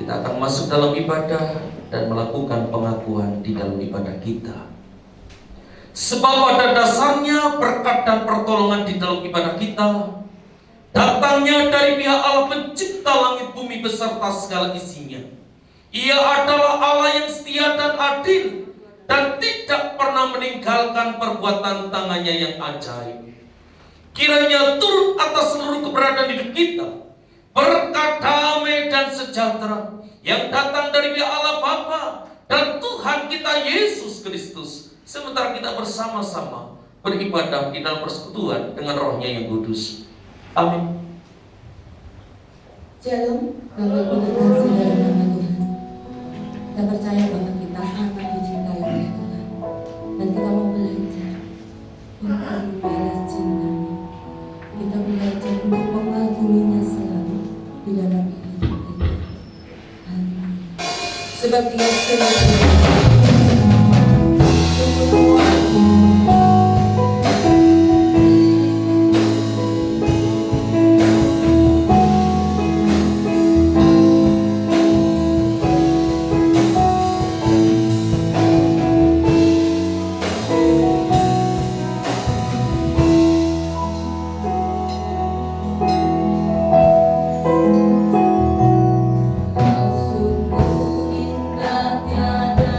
Kita akan masuk dalam ibadah dan melakukan pengakuan di dalam ibadah kita. Sebab pada dasarnya berkat dan pertolongan di dalam ibadah kita datangnya dari pihak Allah pencipta langit bumi beserta segala isinya. Ia adalah Allah yang setia dan adil dan tidak pernah meninggalkan perbuatan tangannya yang ajaib. Kiranya turut atas seluruh keberadaan hidup kita berkat damai dan sejahtera yang datang dari pihak Allah Bapa dan Tuhan kita Yesus Kristus, sementara kita bersama-sama beribadah di dalam persekutuan dengan Roh-Nya yang kudus. Amin. Shalom, Bapak Ibu terkasih dalam nama Tuhan. Kita percaya bahwa kita sangat dicintai oleh Tuhan, dan kita mau belajar untuk membalas cintanya. Kita belajar untuk mengaguminya selalu di dalam hidup kita. Amin. Sebab Dia sendiri sungguh indah tiada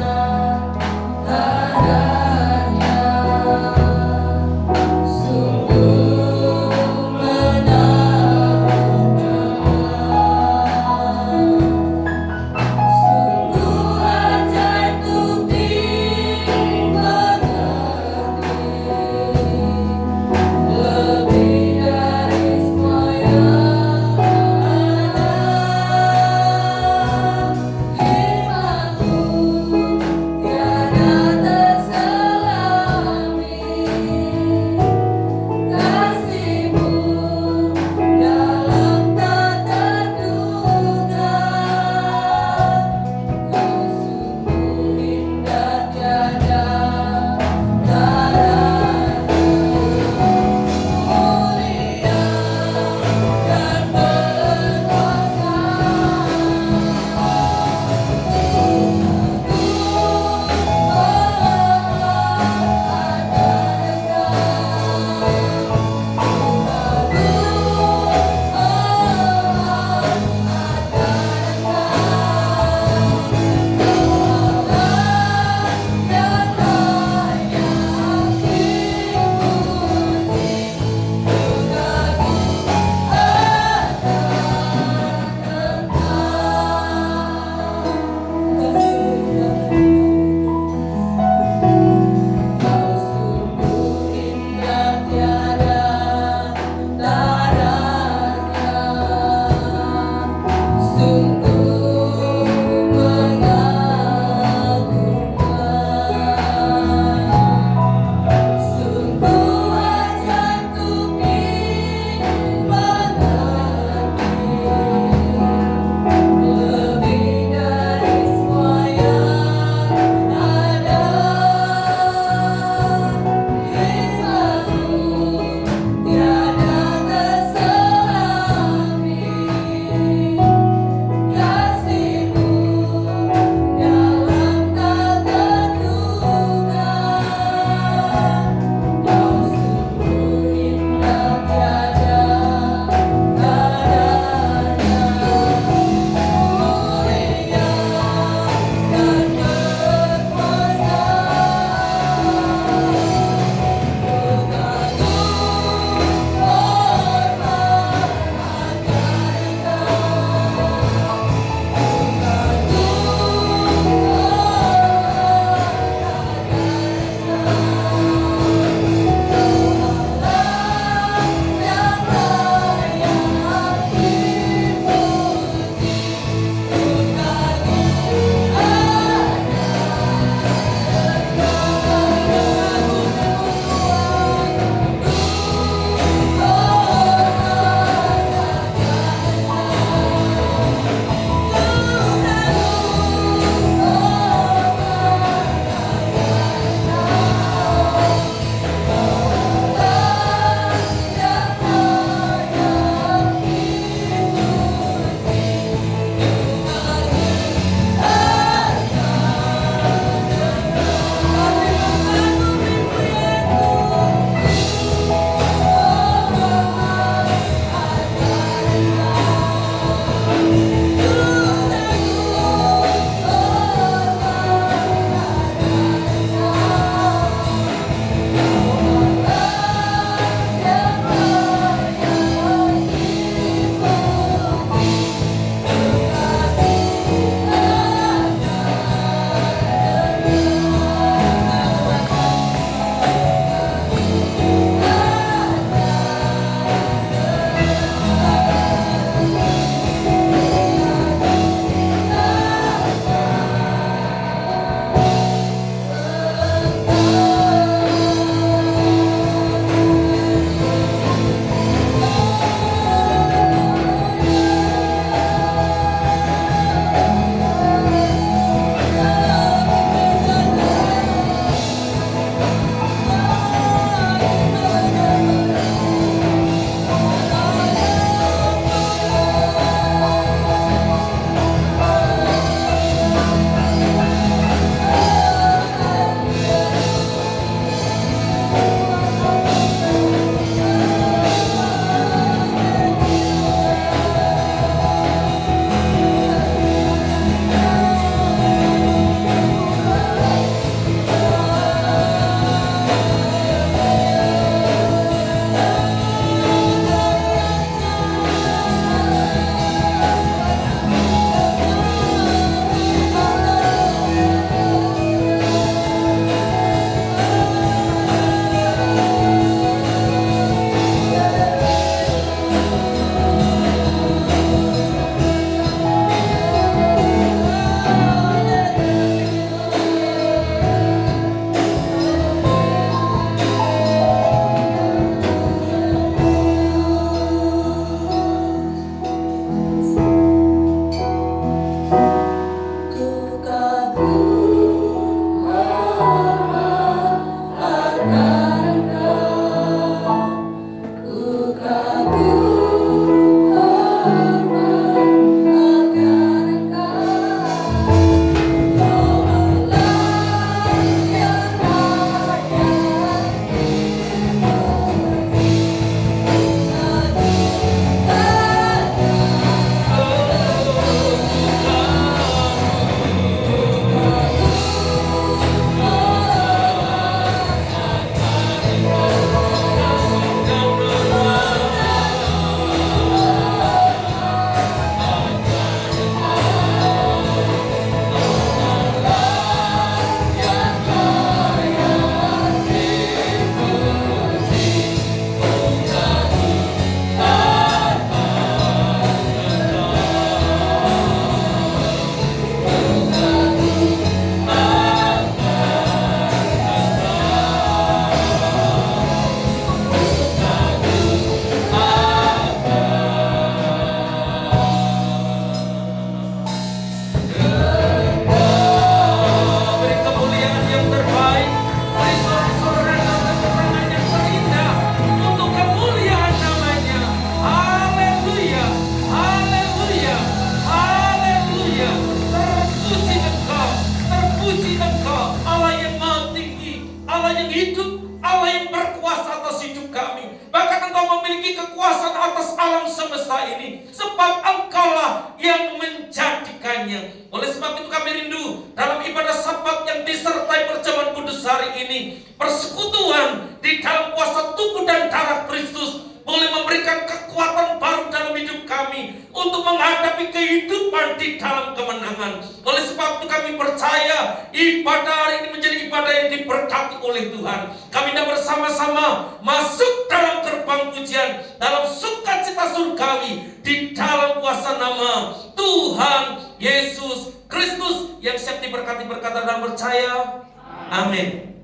kekuasaan atas alam semesta ini, sebab Engkaulah yang menjadikannya. Oleh sebab itu kami rindu dalam ibadah Sabat yang disertai perjamuan kudus hari ini, persekutuan di dalam kuasa tubuh dan darah Kristus boleh memberikan kekuatan baru dalam hidup kami untuk menghadapi kehidupan di dalam kemenangan. Oleh sebab itu kami percaya ibadah hari ini menjadi ibadah yang diberkati oleh Tuhan. Kami dah bersama-sama masuk dalam gerbang pujian, dalam sukacita surgawi, di dalam kuasa nama Tuhan Yesus Kristus yang siap diberkati berkata dan percaya. Amin.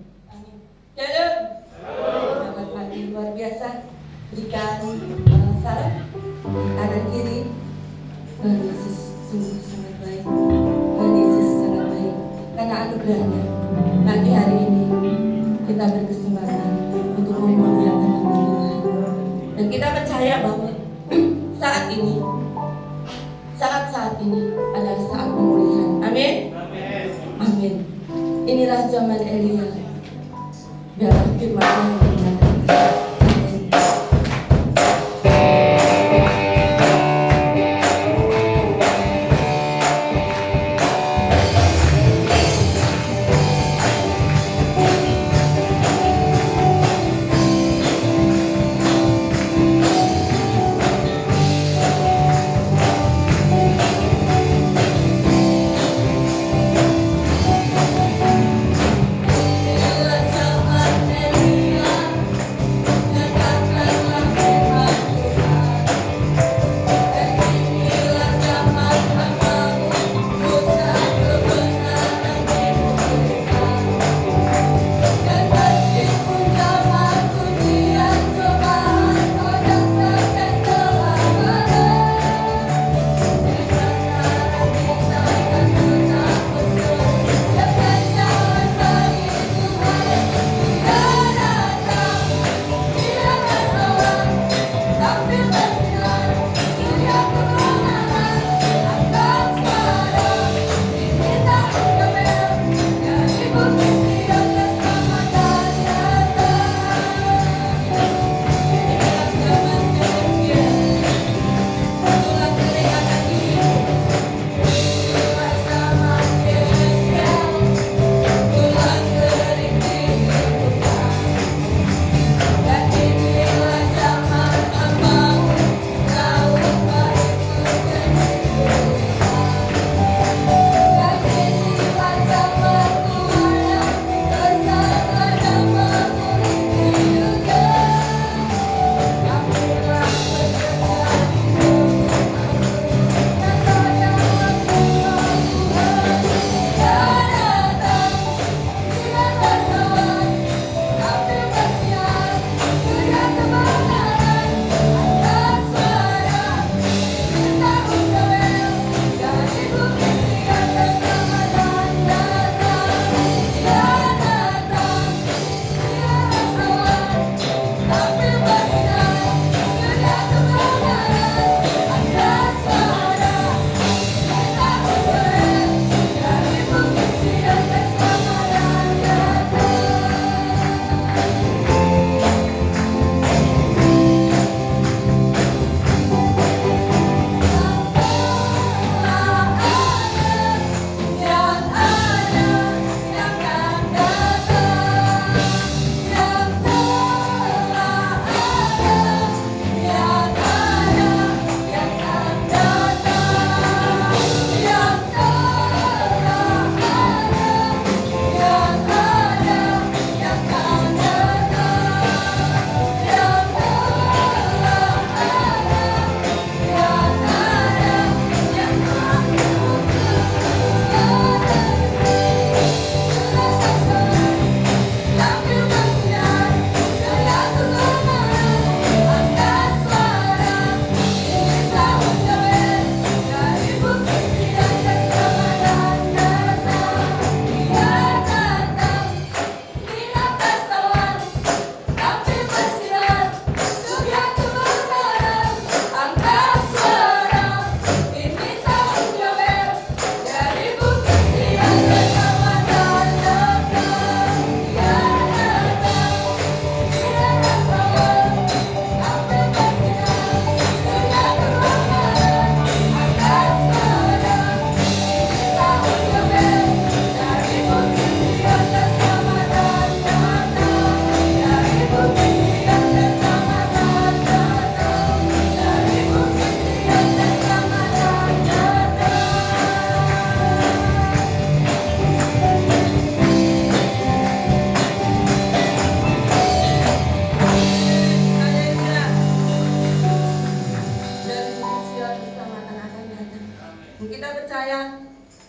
Shalom. Selamat pagi, luar biasa. Berikan salam kanan kiri. Tuhan Yesus sungguh sangat baik. Tuhan Yesus sangat baik. Karena anugerahnya pagi hari ini kita berkesempatan untuk memuliakan nama Tuhan. Dan kita percaya bahwa saat ini adalah saat pemulihan. Amin. Amin. Inilah zaman Elia. Biarlah firman Tuhan yang menyatakan.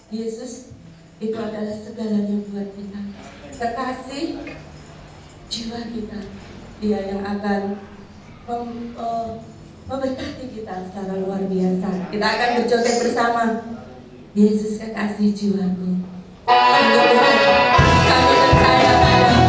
Yesus itu adalah segalanya buat kita. Kekasih jiwa kita, Dia yang akan memberkati kita secara luar biasa. Kita akan berjoget bersama. Yesus kekasih jiwaku. Kami percaya padamu.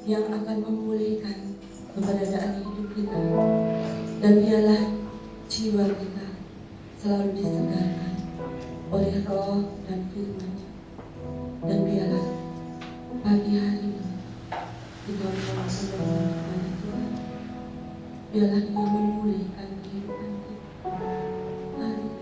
Yang akan memulihkan keberadaan hidup kita, dan biarlah jiwa kita selalu disegarkan oleh Roh dan Firman-Nya, dan biarlah pagi hari ini kita berdoa kepada Tuhan, biarlah Dia memulihkan kehidupan kita. Haleluya.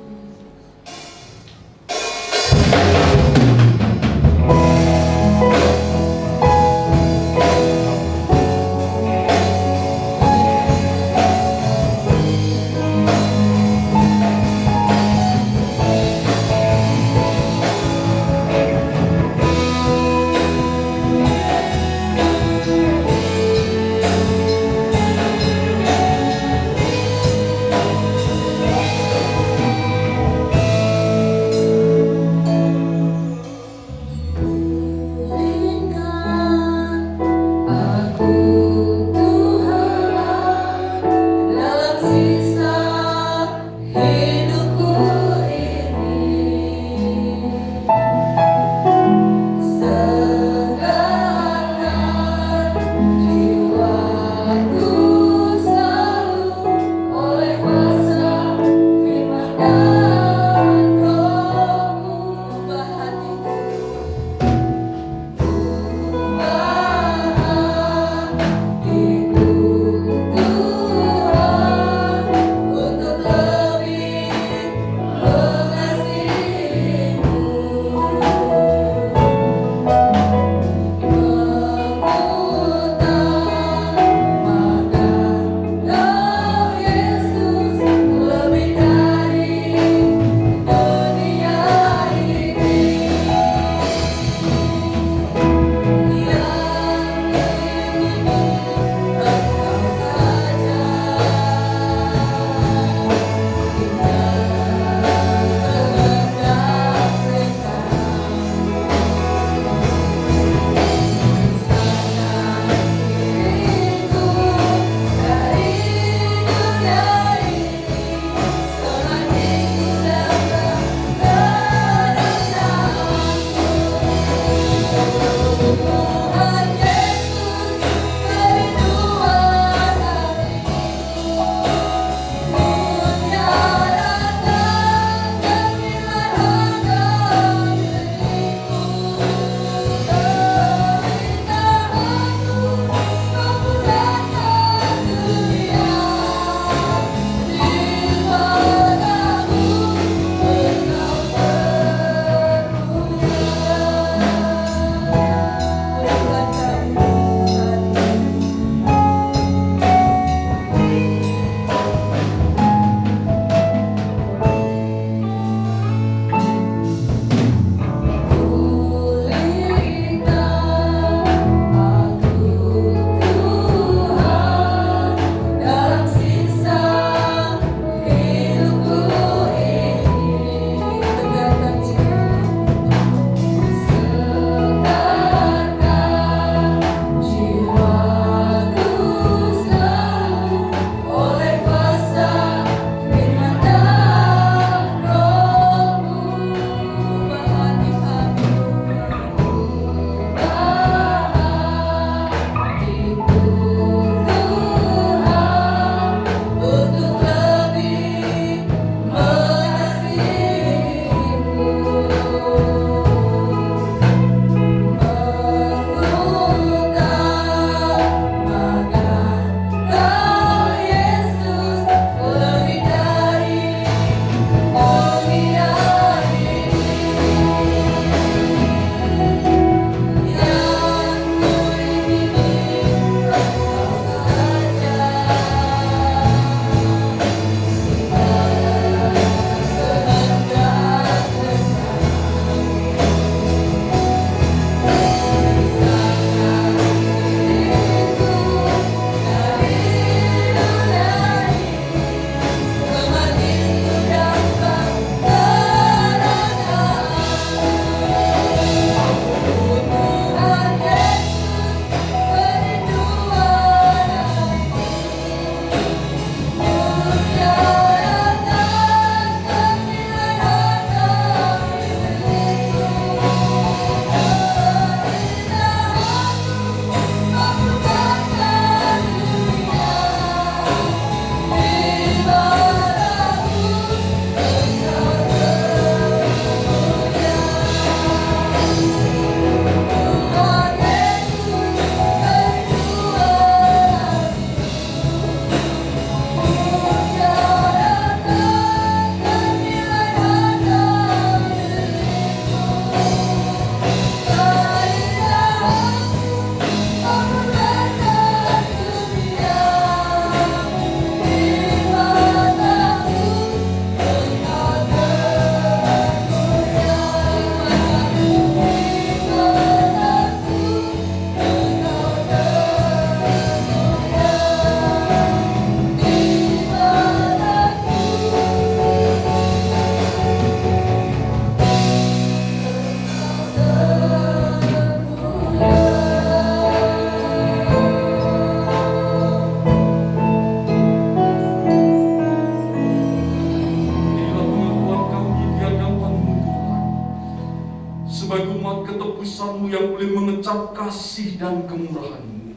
sebagai umat ketebusan-Mu yang boleh mengecap kasih dan kemurahan-Mu.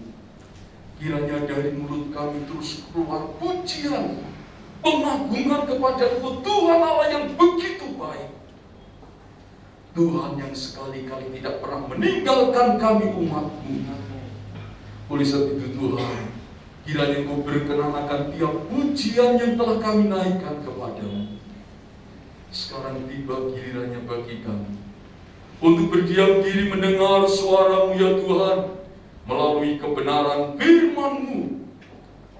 Kiranya dari mulut kami terus keluar pujian, pengagungan kepada Engkau, Tuhan Allah yang begitu baik. Tuhan yang sekali-kali tidak pernah meninggalkan kami umat-Mu. Oleh sebab itu Tuhan, kiranya Engkau berkenan akan tiap pujian yang telah kami naikkan kepadamu. Sekarang tiba gilirannya bagi kami untuk berdiam diri mendengar suara-Mu ya Tuhan, melalui kebenaran firman-Mu.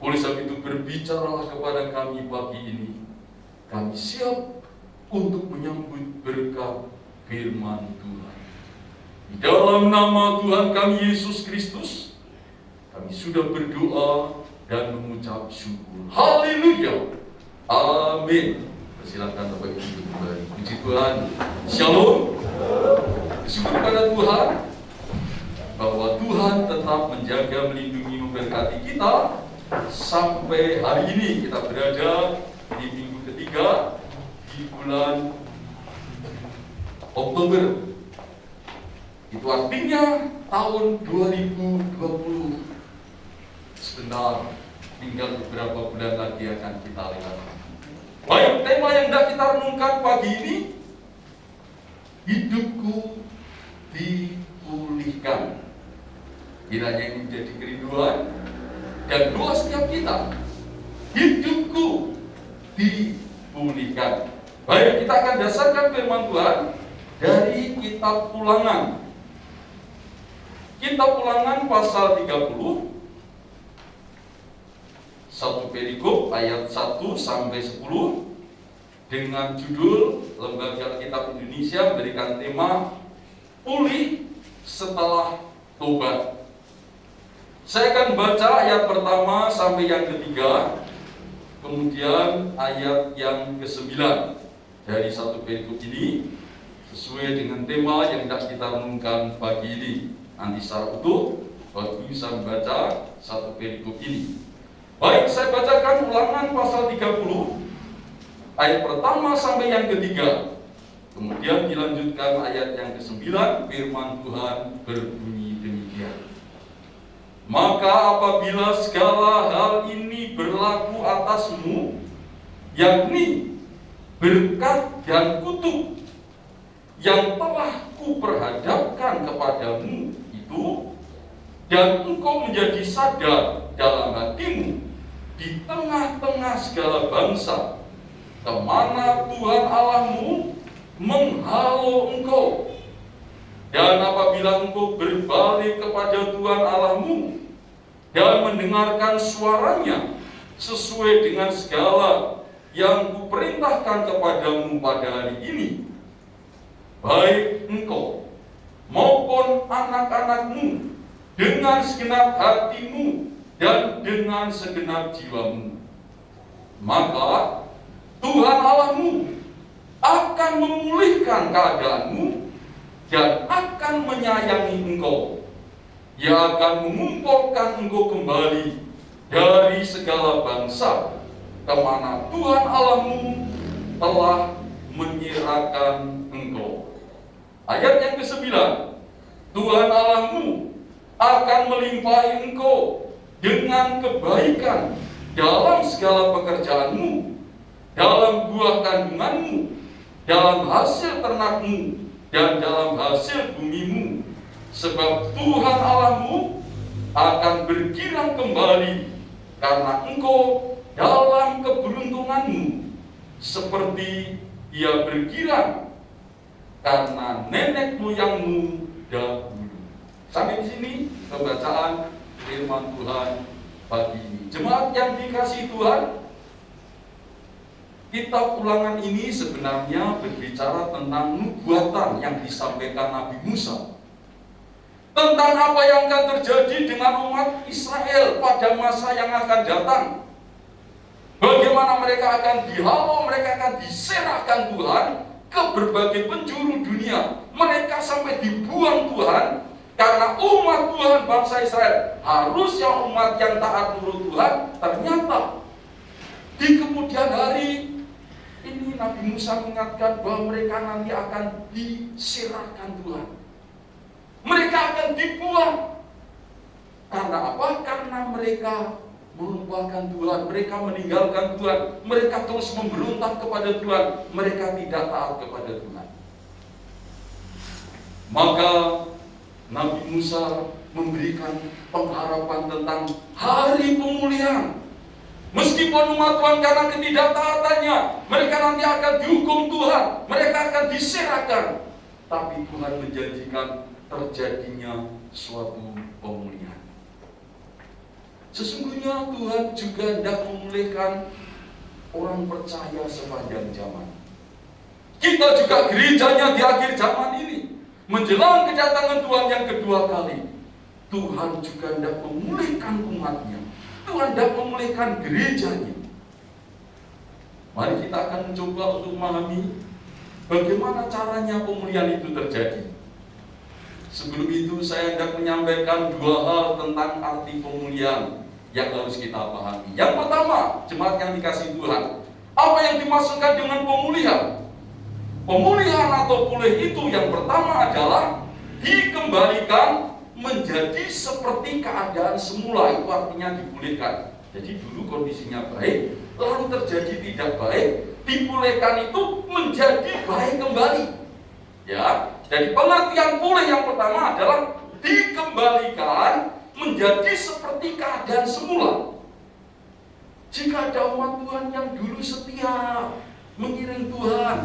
Oleh sebab itu berbicaralah kepada kami pagi ini. Kami siap untuk menyambut berkat firman Tuhan. Di dalam nama Tuhan kami Yesus Kristus, kami sudah berdoa dan mengucap syukur. Haleluya. Amin. Silakan Bapak Ibu kembali. Puji Tuhan. Shalom. Bersyukur kepada Tuhan bahwa Tuhan tetap menjaga, melindungi, memberkati kita sampai hari ini. Kita berada di minggu ketiga di bulan Oktober. Itu artinya tahun 2020 sebentar, tinggal beberapa bulan lagi akan kita lewati. Baik, tema yang hendak kita renungkan pagi ini, hidupku dipulihkan. Kiranya ini menjadi kerinduan dan doa setiap kita. Hidupku dipulihkan. Baik, kita akan dasarkan firman Tuhan dari kitab Ulangan. Kitab Ulangan pasal 30, satu perikop ayat 1 sampai 10 dengan judul Lembaga Alkitab Indonesia berikan tema Pulih setelah Tobat. Saya akan baca ayat pertama sampai yang ketiga, kemudian ayat yang ke-9 dari satu perikop ini sesuai dengan tema yang hendak kita renungkan pagi ini. Nanti secara utuh Bapak bisa membaca satu perikop ini. Baik, saya bacakan Ulangan pasal 30 ayat pertama sampai yang ketiga. Kemudian dilanjutkan ayat yang ke-9. Firman Tuhan berbunyi demikian. Maka apabila segala hal ini berlaku atasmu, yakni berkat dan kutuk yang telah kuperhadapkan kepadamu itu, dan engkau menjadi sadar dalam hatimu di tengah-tengah segala bangsa, kemana Tuhan Allahmu menghalau engkau. Dan apabila engkau berbalik kepada Tuhan Allahmu dan mendengarkan suaranya sesuai dengan segala yang kuperintahkan kepadamu pada hari ini, baik engkau maupun anak-anakmu dengan segenap hatimu dan dengan segenap jiwamu, maka Tuhan Allahmu akan memulihkan keadaanmu dan akan menyayangi engkau. Ia akan mengumpulkan engkau kembali dari segala bangsa kemana Tuhan Allahmu telah menyerahkan engkau. Ayat yang ke-9, Tuhan Allahmu akan melimpahi engkau dengan kebaikan dalam segala pekerjaanmu, dalam buah kandunganmu, dalam hasil ternakmu, dan dalam hasil bumimu. Sebab Tuhan Allahmu akan bergirang kembali karena engkau dalam keberuntunganmu, seperti ia bergirang karena nenek moyangmu dahulu. Sampai di sini pembacaan firman Tuhan pagi ini. Jemaat yang dikasihi Tuhan, kitab Ulangan ini sebenarnya berbicara tentang nubuatan yang disampaikan Nabi Musa tentang apa yang akan terjadi dengan umat Israel pada masa yang akan datang. Bagaimana mereka akan dihalau, mereka akan diserahkan Tuhan ke berbagai penjuru dunia. Mereka sampai dibuang Tuhan. Karena umat Tuhan bangsa Israel harusnya umat yang taat menurut Tuhan, ternyata di kemudian hari Ini Nabi Musa mengingatkan bahwa mereka nanti akan diserahkan Tuhan. Mereka akan dibuang. Karena apa? Karena mereka melupakan Tuhan, mereka meninggalkan Tuhan, mereka terus memberontak kepada Tuhan, mereka tidak taat kepada Tuhan. Maka Nabi Musa memberikan pengharapan tentang hari pemulihan. Meskipun umat Tuhan karena ketidaktaatannya, mereka nanti akan dihukum Tuhan, mereka akan diserahkan. Tapi Tuhan menjanjikan terjadinya suatu pemulihan. Sesungguhnya Tuhan juga hendak memulihkan orang percaya sepanjang zaman. Kita juga gerejanya di akhir zaman ini, menjelang kedatangan Tuhan yang kedua kali, Tuhan juga hendak memulihkan umatnya. Tuhan hendak memulihkan gerejanya. Mari kita akan mencoba untuk memahami bagaimana caranya pemulihan itu terjadi. Sebelum itu saya hendak menyampaikan dua hal tentang arti pemulihan yang harus kita pahami. Yang pertama, jemaat yang dikasihi Tuhan, apa yang dimaksudkan dengan pemulihan? Pemulihan atau pulih itu yang pertama adalah dikembalikan menjadi seperti keadaan semula. Itu artinya dipulihkan. Jadi dulu kondisinya baik, lalu terjadi tidak baik, dipulihkan itu menjadi baik kembali. Ya, jadi pengertian pulih yang pertama adalah dikembalikan menjadi seperti keadaan semula. Jika ada umat Tuhan yang dulu setia mengiring Tuhan,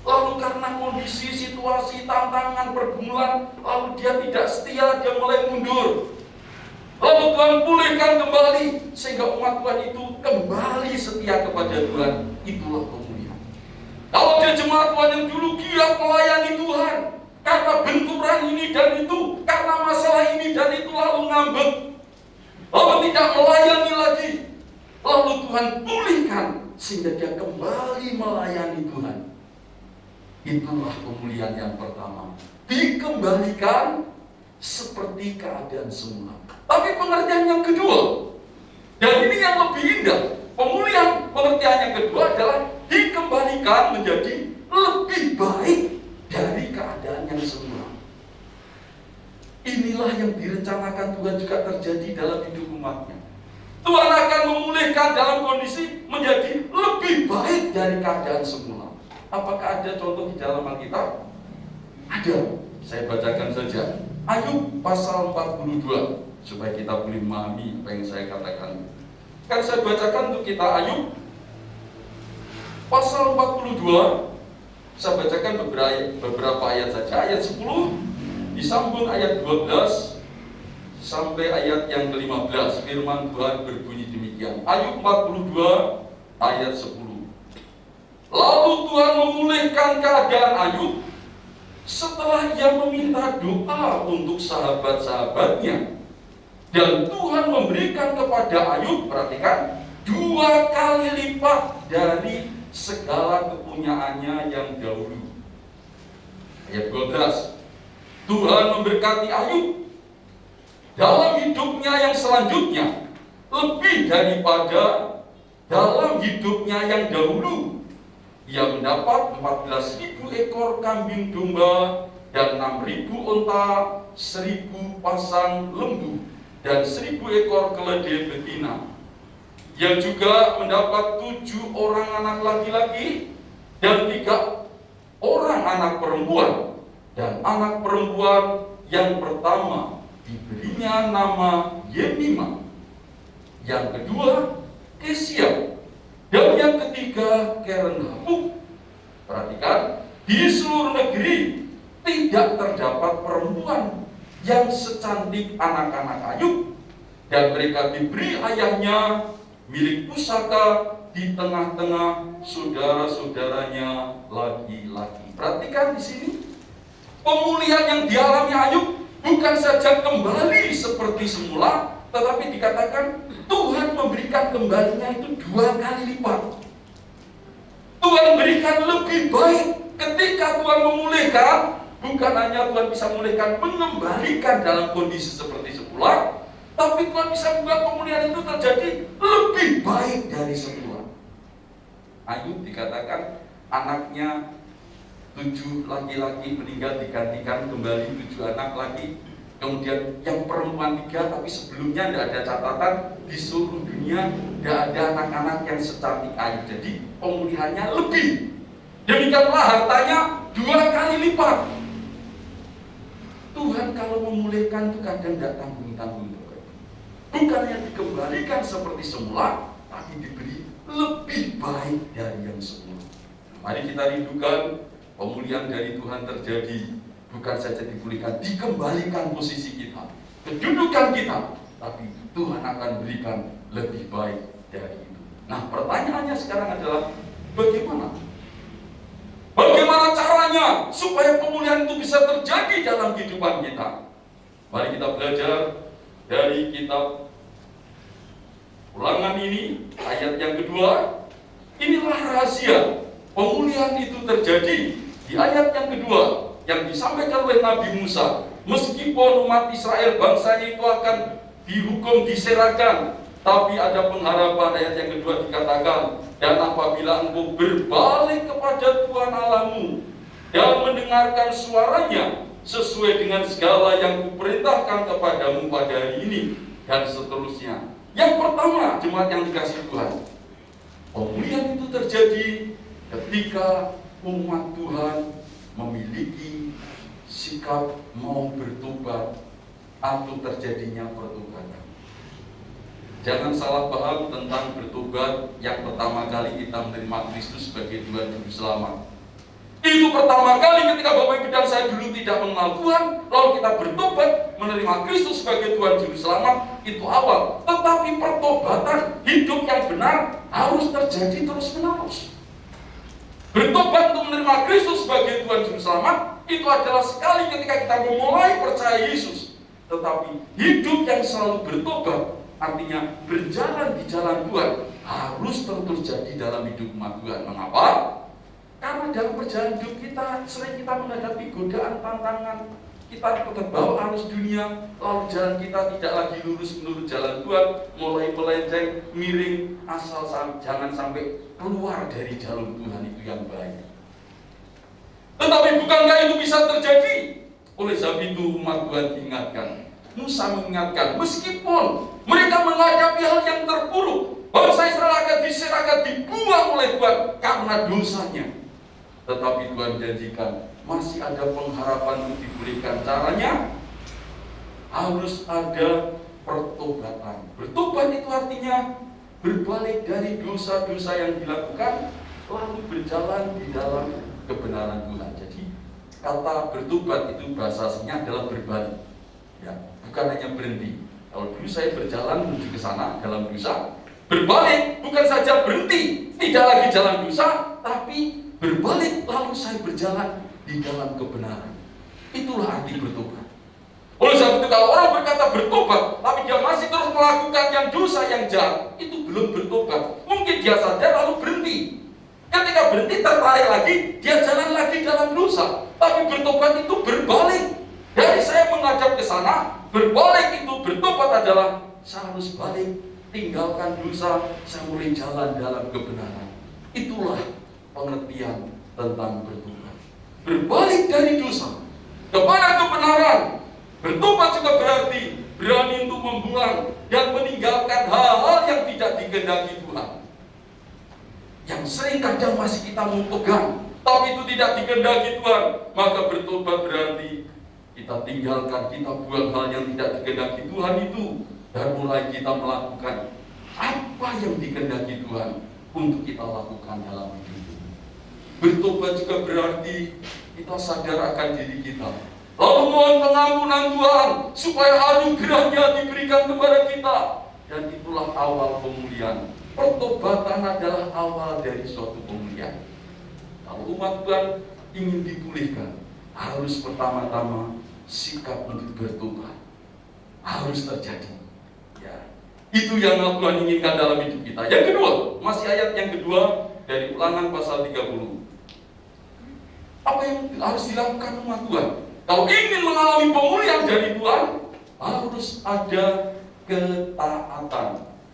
lalu karena kondisi, situasi, tantangan, pergumulan, lalu dia tidak setia, dia mulai mundur. Lalu Tuhan pulihkan kembali, sehingga umat Tuhan itu kembali setia kepada Tuhan. Itulah pemulihan. Kalau dia jemaat Tuhan yang dulu giat melayani Tuhan, karena benturan ini dan itu, karena masalah ini dan itu, lalu ngambek, lalu tidak melayani lagi, lalu Tuhan pulihkan, sehingga dia kembali melayani Tuhan. Itulah pemulihan yang pertama, dikembalikan seperti keadaan semula. Tapi pengertian yang kedua, dan ini yang lebih indah, pemulihan pengertian yang kedua adalah dikembalikan menjadi lebih baik dari keadaan yang semula. Inilah yang direncanakan Tuhan juga terjadi dalam hidup umatnya. Tuhan akan memulihkan dalam kondisi menjadi lebih baik dari keadaan semula. Apakah ada contoh di dalam Alkitab? Ada. Saya bacakan saja. Ayub pasal 42, supaya kita boleh memahami apa yang saya katakan. Kan saya bacakan untuk kita Ayub pasal 42. Saya bacakan beberapa ayat saja. Ayat 10 disambung ayat 12 sampai ayat yang ke-15. Firman Tuhan berbunyi demikian. Ayub 42 ayat 10. Lalu Tuhan memulihkan keadaan Ayub setelah ia meminta doa untuk sahabat-sahabatnya. Dan Tuhan memberikan kepada Ayub, perhatikan, 2 kali lipat dari segala kepunyaannya yang dahulu. Ayat 12. Tuhan memberkati Ayub dalam hidupnya yang selanjutnya lebih daripada dalam hidupnya yang dahulu. Ia mendapat 14.000 ekor kambing domba dan 6.000 unta, 1.000 pasang lembu dan 1.000 ekor keledai betina. Ia juga mendapat 7 orang anak laki-laki dan 3 orang anak perempuan. Dan anak perempuan yang pertama diberinya nama Yemima, yang kedua Kesia, dan yang ketiga Keren-Hapuk. Perhatikan, di seluruh negeri tidak terdapat perempuan yang secantik anak-anak Ayub, dan mereka diberi ayahnya milik pusaka di tengah-tengah saudara-saudaranya laki-laki. Perhatikan di sini, pemulihan yang dialami Ayub bukan saja kembali seperti semula, tetapi dikatakan Tuhan memberikan kembalinya itu 2 kali lipat. Tuhan berikan lebih baik. Ketika Tuhan memulihkan, bukan hanya Tuhan bisa memulihkan, mengembalikan dalam kondisi seperti semula, tapi Tuhan bisa membuat pemulihan itu terjadi lebih baik dari semula. Ayub dikatakan anaknya 7 laki-laki meninggal, digantikan kembali 7 anak lagi. Kemudian yang perempuan 3, tapi sebelumnya tidak ada catatan di seluruh dunia tidak ada anak-anak yang secantik Ayub. Jadi pemulihannya lebih. Demikianlah hartanya 2 kali lipat. Tuhan kalau memulihkan itu kadang tidak tanggung-tanggung. Bukannya dikembalikan seperti semula, tapi diberi lebih baik dari yang semula. Mari kita rindukan pemulihan dari Tuhan terjadi. Bukan saja dipulihkan, dikembalikan posisi kita, kedudukan kita, tapi Tuhan akan berikan lebih baik dari itu. Nah, pertanyaannya sekarang adalah bagaimana? Bagaimana caranya supaya pemulihan itu bisa terjadi dalam kehidupan kita? Mari kita belajar dari kitab Ulangan ini, ayat yang kedua. Inilah rahasia pemulihan itu terjadi di ayat yang kedua yang disampaikan oleh Nabi Musa. Meskipun umat Israel bangsanya itu akan dihukum, diserahkan, tapi ada pengharapan. Ayat yang kedua dikatakan, dan apabila engkau berbalik kepada Tuhan Allahmu dan mendengarkan suaranya sesuai dengan segala yang kuperintahkan kepadamu pada hari ini, dan seterusnya. Yang pertama, jemaat yang dikasihi Tuhan, pemulihan itu terjadi ketika umat Tuhan memiliki sikap mau bertobat atau terjadinya pertobatan. Jangan salah paham tentang bertobat. Yang pertama kali kita menerima Kristus sebagai Tuhan Juru Selamat, itu pertama kali ketika Bapak Ibu dan saya dulu tidak mengenal Tuhan, lalu kita bertobat menerima Kristus sebagai Tuhan Juru Selamat, itu awal. Tetapi pertobatan hidup yang benar harus terjadi terus-menerus. Bertobat untuk menerima Kristus sebagai Tuhan Juru Selamat itu adalah sekali ketika kita memulai percaya Yesus. Tetapi hidup yang selalu bertobat, artinya berjalan di jalan Tuhan, harus terus terjadi dalam hidup umat Tuhan. Mengapa? Karena dalam perjalanan hidup kita sering kita menghadapi godaan, tantangan. Kita terbawa arus dunia, lalu jalan kita tidak lagi lurus menurut jalan Tuhan, mulai melenceng, miring, asal jangan sampai keluar dari jalur Tuhan itu yang baik. Tetapi bukankah itu bisa terjadi? Oleh sebab itu umat Tuhan diingatkan, Musa mengingatkan, meskipun mereka menghadapi hal yang terburuk, bangsa Israel akan diserahkan, dibuang oleh Tuhan karena dosanya, tetapi Tuhan janjikan masih ada pengharapan untuk diberikan. Caranya harus ada pertobatan. Bertobat itu artinya berbalik dari dosa-dosa yang dilakukan, lalu berjalan di dalam kebenaran Tuhan. Jadi kata bertobat itu bahasa aslinya adalah berbalik, ya, bukan hanya berhenti. Kalau dulu saya berjalan menuju ke sana dalam dosa, berbalik bukan saja berhenti, tidak lagi jalan dosa, tapi berbalik lalu saya berjalan di dalam kebenaran. Itulah arti bertobat. Oleh sebab itu kalau orang berkata bertobat, tapi dia masih terus melakukan yang dosa, yang jahat, itu belum bertobat. Mungkin dia sadar lalu berhenti. Ketika berhenti tertarik lagi, dia jalan lagi dalam dosa. Tapi bertobat itu berbalik. Dari saya menghadap ke sana, berbalik itu bertobat adalah saya harus balik, tinggalkan dosa, saya mulai jalan dalam kebenaran. Itulah pengertian tentang bertobat. Berbalik dari dosa kepada kebenaran. Bertobat juga berarti berani untuk membuang dan meninggalkan hal-hal yang tidak dikehendaki Tuhan, yang sering kadang masih kita mau pegang, tapi itu tidak dikehendaki Tuhan. Maka bertobat berarti kita tinggalkan, kita buang hal yang tidak dikehendaki Tuhan itu, dan mulai kita melakukan apa yang dikehendaki Tuhan untuk kita lakukan dalam hidup. Bertobat juga berarti kita sadar akan diri kita, lalu mohon pengampunan Tuhan supaya anugerahnya diberikan kepada kita. Dan itulah awal pemulihan. Pertobatan adalah awal dari suatu pemulihan. Kalau umat Tuhan ingin dipulihkan, harus pertama-tama sikap untuk bertobat harus terjadi. Ya, itu yang Tuhan inginkan dalam hidup kita. Yang kedua, masih ayat yang kedua dari Ulangan pasal 30. Apa yang harus dilakukan umat Tuhan? Kalau ingin mengalami pemulihan dari Tuhan, harus ada ketaatan.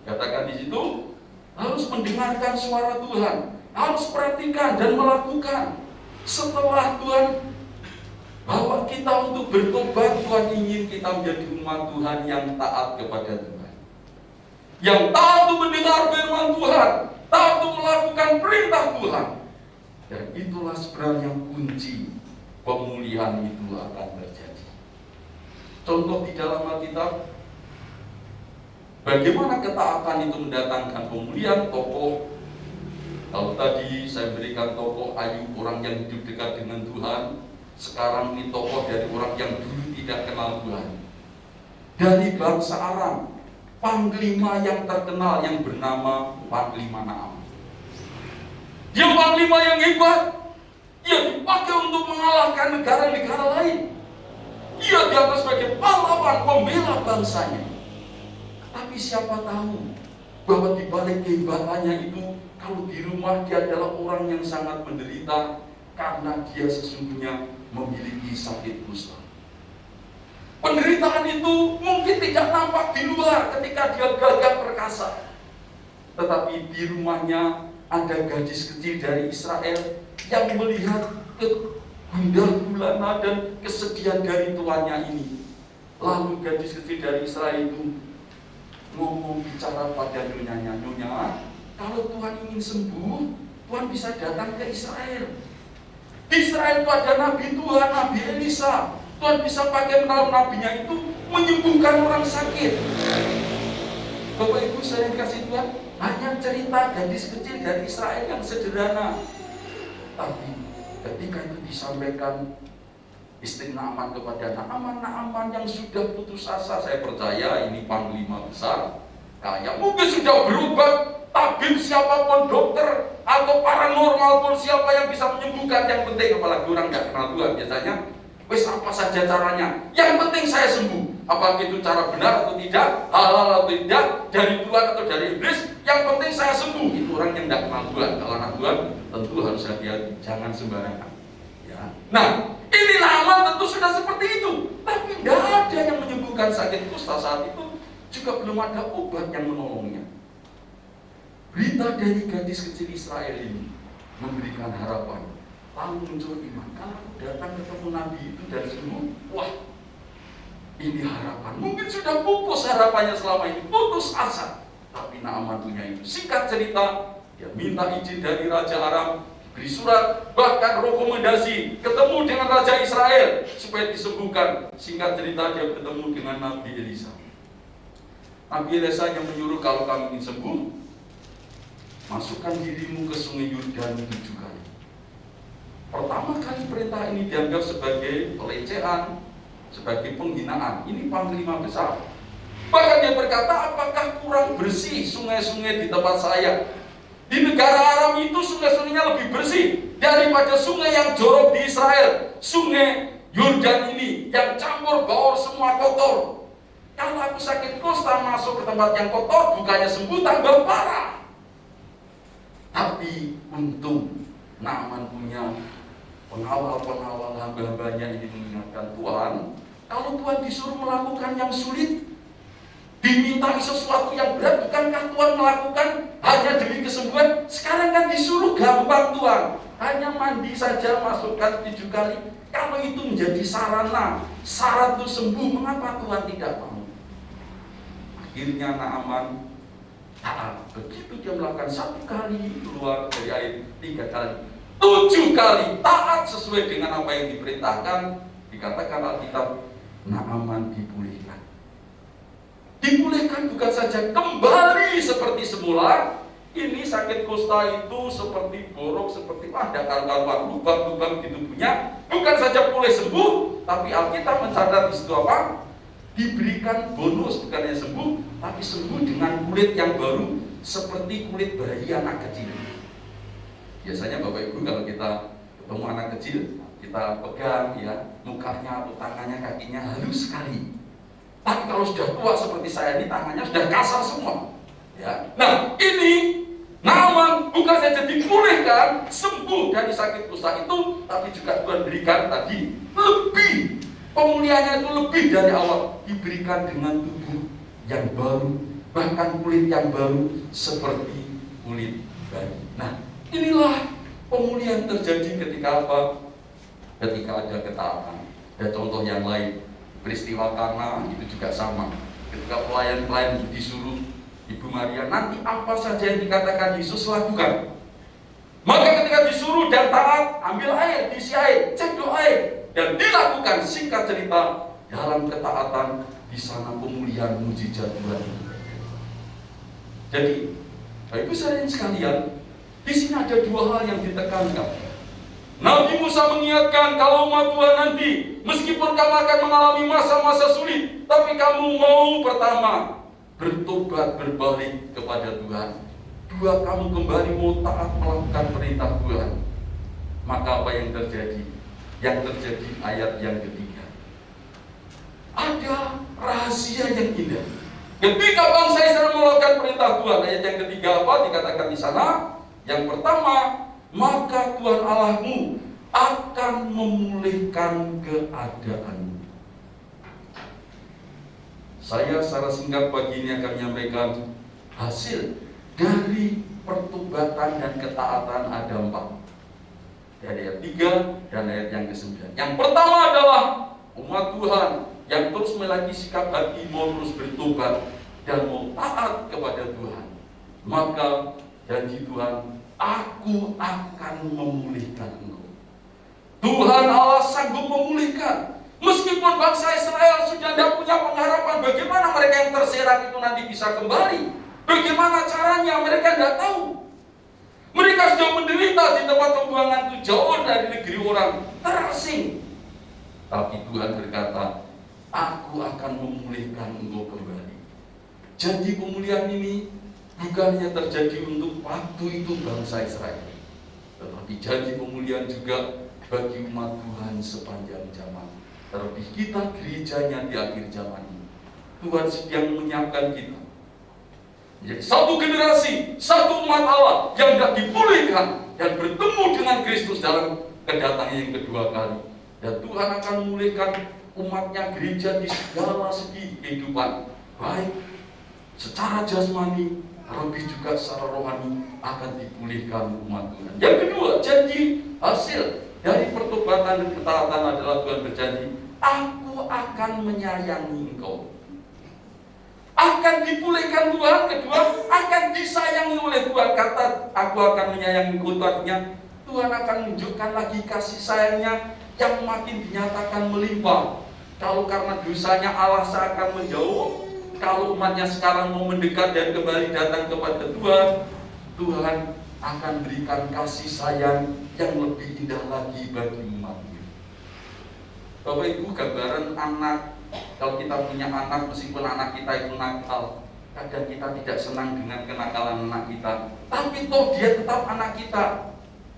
Katakan di situ, harus mendengarkan suara Tuhan. harus perhatikan dan melakukan. Setelah Tuhan bawa kita untuk bertobat, Tuhan ingin kita menjadi umat Tuhan yang taat kepada Tuhan, yang taat untuk mendengar firman Tuhan, taat untuk melakukan perintah Tuhan. Dan itulah sebenarnya kunci pemulihan itu akan terjadi. Contoh di dalam Alkitab, bagaimana ketaatan itu mendatangkan pemulihan. Tokoh, kalau tadi saya berikan tokoh Ayub, orang yang hidup dekat dengan Tuhan. Sekarang ini tokoh dari orang yang dulu tidak kenal Tuhan. Dari bangsa Aram, panglima yang terkenal yang bernama Panglima Naaman. Dia panglima yang hebat. Ia dipakai untuk mengalahkan negara-negara lain. Ia dianggap sebagai pahlawan pembela bangsanya. Tapi siapa tahu bahwa di balik kehebatannya itu, kalau di rumah dia adalah orang yang sangat menderita karena dia sesungguhnya memiliki sakit kusta. Penderitaan itu mungkin tidak nampak di luar ketika dia gagah perkasa, tetapi di rumahnya ada gadis kecil dari Israel yang melihat gundah gulana dan kesedihan dari tuannya ini. Lalu gadis kecil dari Israel itu ngomong bicara pada nyonyanya, "Nyonya, kalau Tuhan ingin sembuh, Tuhan bisa datang ke Israel. Di Israel itu ada nabi Tuhan, Nabi Elisa. Tuhan bisa pakai melalui nabinya itu menyembuhkan orang sakit." Bapak Ibu saya dikasih Tuhan, hanya cerita gadis kecil dari Israel yang sederhana. Tapi ketika itu disampaikan istri Naaman kepada Naaman yang sudah putus asa, saya percaya ini panglima besar, kayak mungkin sudah berubah, tabib siapapun, dokter atau paranormal pun siapa yang bisa menyembuhkan. Yang penting, apalagi orang nggak kenal Tuhan biasanya, wes apa saja caranya, yang penting saya sembuh. Apakah itu cara benar atau tidak, halal atau tidak, dari Tuhan atau dari iblis, yang penting saya sembuh. Itu orang yang nggak kenal Tuhan. Kalau anak Tuhan tentu harus hati-hati, jangan sembarangan. Ya. Nah, ini Naaman tentu sudah seperti itu, tapi tidak ada yang menyembuhkan sakit kusta saat itu, juga belum ada obat yang menolongnya. Berita dari gadis kecil Israel ini memberikan harapan. Lalu muncul iman. Kalau aku datang ketemu Nabi itu dan sembuh, wah, ini harapan. Mungkin sudah pupus harapannya selama ini, putus asa. Tapi Naaman punya itu. Singkat cerita, dia minta izin dari Raja Aram, beri surat, bahkan rekomendasi ketemu dengan Raja Israel supaya disembuhkan. Singkat cerita, dia bertemu dengan Nabi Elisa. Nabi Elisa yang menyuruh, kalau kamu ingin sembuh, masukkan dirimu ke sungai Yordan 7 kali. Pertama kali perintah ini dianggap sebagai pelecehan, sebagai penghinaan. Ini panglima besar. Bahkan dia berkata, apakah kurang bersih sungai-sungai di tempat saya? Di negara Aram itu sungai-sungainya lebih bersih daripada sungai yang jorok di Israel. Sungai Yordan ini yang campur baur semua kotor. Kalau aku sakit kusta masuk ke tempat yang kotor, bukannya sembuh tambah parah. Tapi untung Naaman punya pengawal-pengawal hamba-hambanya ini mengingatkan, Tuhan, kalau Tuhan disuruh melakukan yang sulit, dimintai sesuatu yang berat, bukankah Tuhan melakukan hanya demi kesembuhan? Sekarang kan disuruh gampang Tuhan, hanya mandi saja, masukkan 7 kali. Kalau itu menjadi sarana, syarat untuk sembuh, mengapa Tuhan tidak mau? Akhirnya Naaman taat. Begitu dia melakukan 1 kali, keluar dari air 3 kali, 7 kali taat sesuai dengan apa yang diperintahkan. Dikatakan Alkitab, Naaman dipulihkan. Dipulihkan bukan saja kembali seperti semula. Ini sakit kusta itu seperti borok, seperti ada karuan lubang-lubang di tubuhnya. Bukan saja pulih sembuh, tapi Alkitab mencatat di situ apa? Diberikan bonus, bukannya sembuh, tapi sembuh dengan kulit yang baru, seperti kulit bayi anak kecil. Biasanya Bapak Ibu kalau kita ketemu anak kecil, kita pegang ya mukanya atau tangannya, kakinya halus sekali. Tapi kalau sudah tua seperti saya ini, tangannya sudah kasar semua. Ya. Nah, ini Naaman bukan saja dipulihkan, sembuh dari sakit kusta itu, tapi juga Tuhan berikan tadi lebih. Pemulihannya itu lebih dari awal, diberikan dengan tubuh yang baru, bahkan kulit yang baru seperti kulit bayi. Nah, Inilah pemulihan terjadi ketika apa? Ketika ada ketaatan. Dan contoh yang lain, peristiwa Kana itu juga sama. Ketika pelayan-pelayan disuruh Ibu Maria, nanti apa saja yang dikatakan Yesus lakukan. Maka ketika disuruh dan taat, ambil air, diisi air, cedok air, dan dilakukan. Singkat cerita, dalam ketaatan di sana pemulihan mujizat Tuhan. Jadi, Bapak Ibu saudara sekalian, di sini ada dua hal yang ditekankan. Nabi Musa mengingatkan kalau umat Tuhan nanti, meskipun kamu akan mengalami masa-masa sulit, tapi kamu mau pertama bertobat, berbalik kepada Tuhan. Dua, kamu kembali mau taat melakukan perintah Tuhan. Maka apa yang terjadi? Yang terjadi ayat yang ketiga. Ada rahasia yang indah. Ketika bangsa Israel melakukan perintah Tuhan, ayat yang ketiga apa? Dikatakan di sana. Yang pertama, maka Tuhan Allahmu akan memulihkan keadaanmu. Saya secara singkat pagi ini akan menyampaikan hasil dari pertobatan dan ketaatan ada 4. Dari ayat 3 dan ayat yang ke-9. Yang pertama adalah umat Tuhan yang terus memiliki sikap hati mau terus bertobat dan mau taat kepada Tuhan. Maka janji Tuhan, aku akan memulihkan engkau. Tuhan Allah sanggup memulihkan. Meskipun bangsa Israel sudah tidak punya pengharapan bagaimana mereka yang terserak itu nanti bisa kembali. Bagaimana caranya mereka tidak tahu. Mereka sudah menderita di tempat pembuangan itu jauh dari negeri orang terasing. Tapi Tuhan berkata, aku akan memulihkan engkau kembali. Janji pemulihan ini bukannya terjadi untuk waktu itu bangsa Israel, tetapi janji pemulihan juga bagi umat Tuhan sepanjang zaman. Terlebih kita gerejanya di akhir zaman ini. Tuhan sedang menyiapkan kita menjadi satu generasi, satu umat Allah yang tidak dipulihkan dan bertemu dengan Kristus dalam kedatangan yang kedua kali. Dan Tuhan akan memulihkan umatnya gereja di segala segi kehidupan, baik secara jasmani, lebih juga secara rohani akan dipulihkan umat Tuhan. Yang kedua, janji hasil dari pertobatan dan ketaatan adalah Tuhan berjanji, aku akan menyayangi engkau. Akan dipulihkan Tuhan. Kedua, akan disayangi oleh Tuhan. Kata aku akan menyayangi engkau, artinya Tuhan akan menunjukkan lagi kasih sayangnya yang makin dinyatakan melimpah. Kalau karena dosanya Allah seakan menjauh, kalau umatnya sekarang mau mendekat dan kembali datang kepada Tuhan, Tuhan akan berikan kasih sayang yang lebih indah lagi bagi umatnya. Bapak Ibu, gambaran anak, kalau kita punya anak, meskipun anak kita itu nakal, kadang kita tidak senang dengan kenakalan anak kita, tapi toh dia tetap anak kita.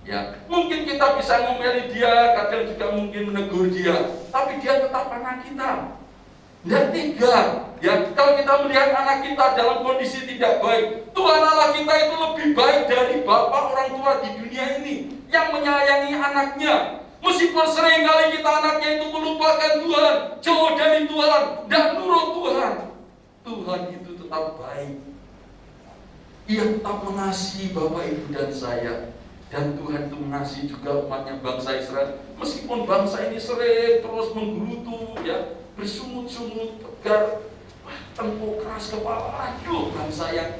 Ya, mungkin kita bisa ngomeli dia, kadang juga mungkin menegur dia, tapi dia tetap anak kita. Dan tiga, ya, kalau kita melihat anak kita dalam kondisi tidak baik, Tuhan Allah kita itu lebih baik dari bapak orang tua di dunia ini yang menyayangi anaknya. Meskipun seringkali kita anaknya itu melupakan Tuhan, jauh dari Tuhan, dan nurut Tuhan, Tuhan itu tetap baik. Ia tetap mengasihi Bapak, Ibu, dan saya. Dan Tuhan itu mengasihi juga umatnya bangsa Israel. Meskipun bangsa ini sering terus menggerutu, ya, bersungut-sungut, tegar, tempur keras kepala, aduh, bangsa yang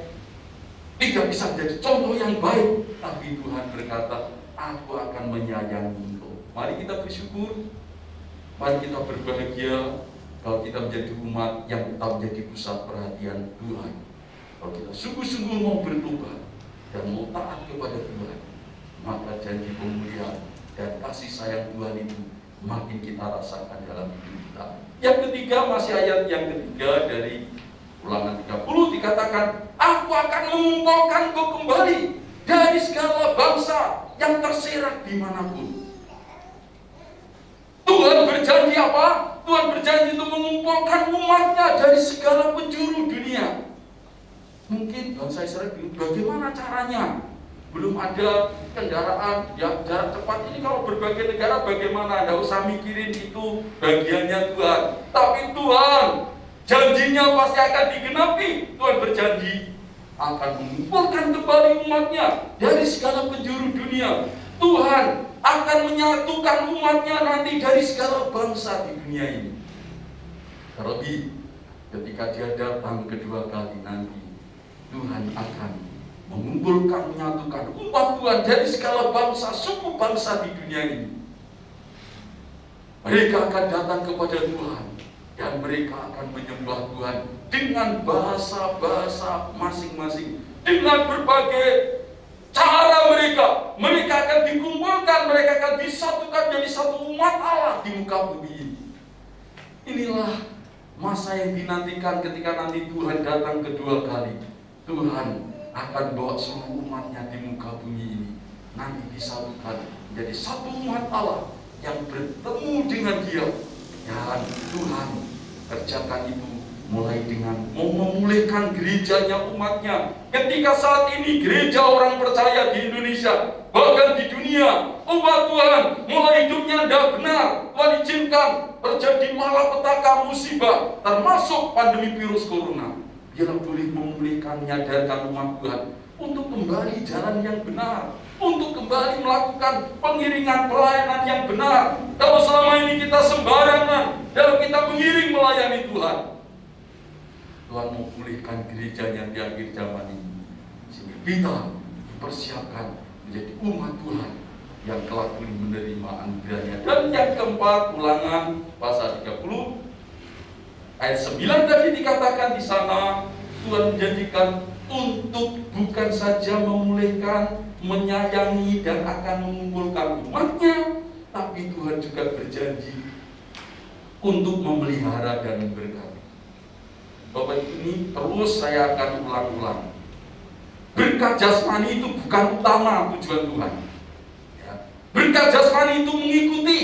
tidak bisa menjadi contoh yang baik. Tapi Tuhan berkata, aku akan menyayangi engkau. Mari kita bersyukur, mari kita berbahagia kalau kita menjadi umat yang tetap menjadi pusat perhatian Tuhan. Kalau kita sungguh-sungguh mau bertobat dan mau taat kepada Tuhan, maka janji pemulihan dan kasih sayang Tuhan itu makin kita rasakan dalam hidup kita. Yang ketiga, masih ayat yang ketiga dari Ulangan 30 dikatakan, aku akan mengumpulkan kau kembali dari segala bangsa yang terserak dimanapun. Tuhan berjanji apa? Tuhan berjanji untuk mengumpulkan umatnya dari segala penjuru dunia. Mungkin bangsa Israel bingung, bagaimana caranya? Belum ada kendaraan yang jarak cepat ini, kalau berbagai negara bagaimana? Tidak usah mikirin itu, bagiannya Tuhan. Tapi Tuhan janjinya pasti akan digenapi. Tuhan berjanji, akan mengumpulkan kembali umatnya dari segala penjuru dunia. Tuhan akan menyatukan umatnya nanti dari segala bangsa di dunia ini. Terlebih ketika dia datang kedua kali nanti, Tuhan akan mengumpulkan, menyatukan umat Tuhan dari segala bangsa, suku bangsa di dunia ini. Mereka akan datang kepada Tuhan dan mereka akan menyembah Tuhan dengan bahasa-bahasa masing-masing, dengan berbagai cara mereka. Mereka akan dikumpulkan, mereka akan disatukan jadi satu umat Allah di muka bumi ini. Inilah masa yang dinantikan ketika nanti Tuhan datang kedua kali. Tuhan akan bawa seluruh umatnya di muka bumi ini nanti disatukan menjadi satu umat Allah yang bertemu dengan Dia. Dan Tuhan kerjakan itu mulai dengan mau memulihkan gerejanya umatnya. Ketika saat ini gereja orang percaya di Indonesia, bahkan di dunia, umat Tuhan mulai hidupnya tidak benar. Tuhan izinkan terjadi malapetaka musibah, termasuk pandemi virus corona. Biarlah boleh memulihkan, menyadarkan umat Tuhan untuk kembali jalan yang benar, untuk kembali melakukan pengiringan pelayanan yang benar. Kalau selama ini kita sembarangan dalam kita mengiring melayani Tuhan, Tuhan mau pulihkan gerejanya di akhir zaman ini, sehingga kita dipersiapkan menjadi umat Tuhan yang kelak boleh menerima anugerahnya. Dan yang keempat, Ulangan pasal 30 ayat 9 tadi dikatakan di sana, Tuhan menjanjikan untuk bukan saja memulihkan, menyayangi dan akan mengumpulkan umatnya, tapi Tuhan juga berjanji untuk memelihara dan memberkati. Bapak ini terus saya akan ulang-ulang. Berkat jasmani itu bukan utama tujuan Tuhan. Ya. Berkat jasmani itu mengikuti,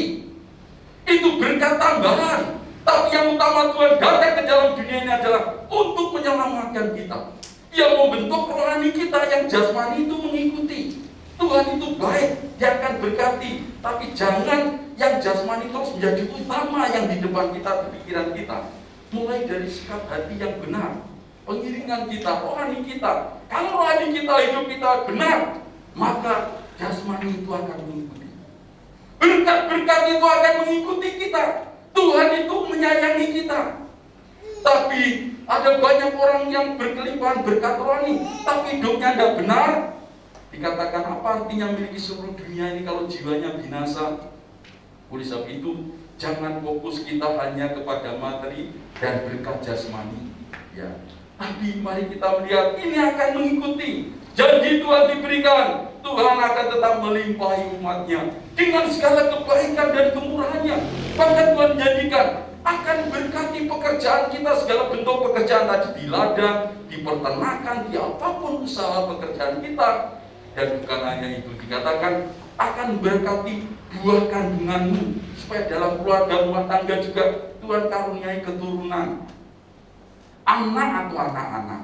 itu berkat tambahan. Tapi yang utama Tuhan datang ke dalam dunia ini adalah untuk menyelamatkan kita. Dia mau bentuk rohani kita yang jasmani itu mengikuti. Tuhan itu baik, Dia akan berkati. Tapi jangan yang jasmani terus menjadi utama yang di depan kita, di pikiran kita. Mulai dari sikap hati yang benar, pengiringan kita, rohani kita. Kalau rohani kita, hidup kita benar, maka jasmani itu akan mengikuti. Berkat-berkat itu akan mengikuti kita. Tuhan itu menyayangi kita. Tapi ada banyak orang yang berkelimpahan berkat rohani, tapi hidupnya tidak benar. Dikatakan apa artinya memiliki seluruh dunia ini kalau jiwanya binasa? Oleh sebab itu, jangan fokus kita hanya kepada materi dan berkat jasmani. Ya. Tapi mari kita melihat ini akan mengikuti. Janji Tuhan diberikan, Tuhan akan tetap melimpahi umatnya dengan segala kebaikan dan kemurahannya. Bahkan Tuhan menjanjikan akan berkati pekerjaan kita, segala bentuk pekerjaan tadi, di ladang, di peternakan, di apapun usaha pekerjaan kita. Dan bukan hanya itu, dikatakan akan berkati buah kandunganmu, supaya dalam keluarga rumah tangga juga Tuhan karuniai keturunan, anak atau anak-anak.